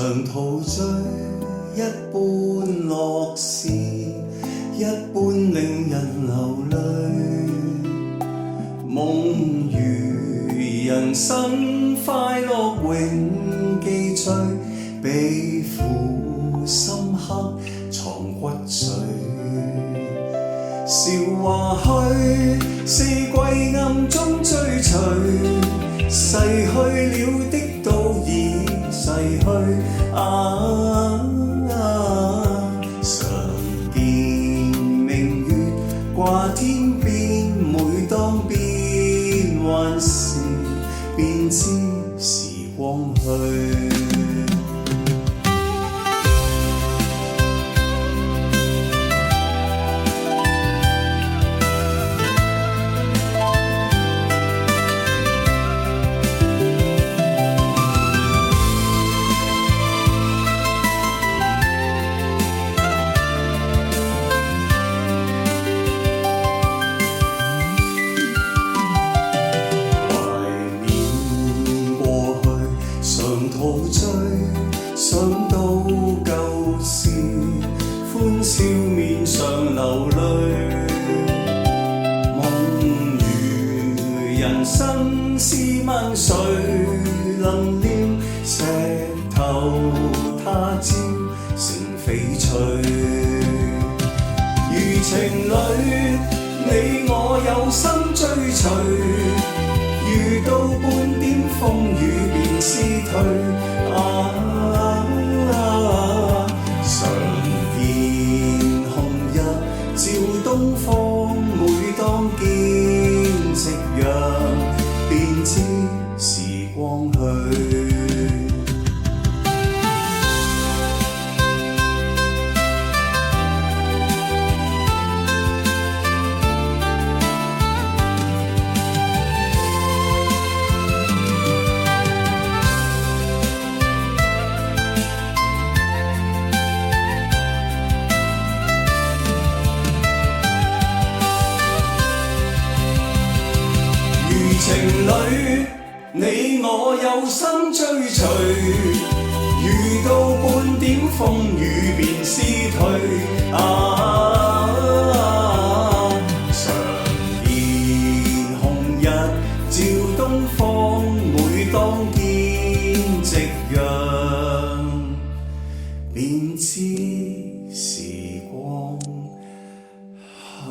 常陶醉一般樂事，一般令人流淚。夢如人生快樂永記取，悲苦深刻藏骨髓。韶華去，四季暗中追隨，逝去了的都已逝去。常見明月掛天邊，每當變幻時，便知時光去。陶醉，想到舊事，歡笑面上流淚。夢如人生是萬歲，能料石頭他朝成翡翠。如情侶，你我有心追隨，遇到半點風雨便消退。常見紅日照東方，每當見夕陽，便知時光去。情侶，你我有心追隨，遇到半點風雨便消退。常見紅日照東方，每當見夕陽，便知時光去。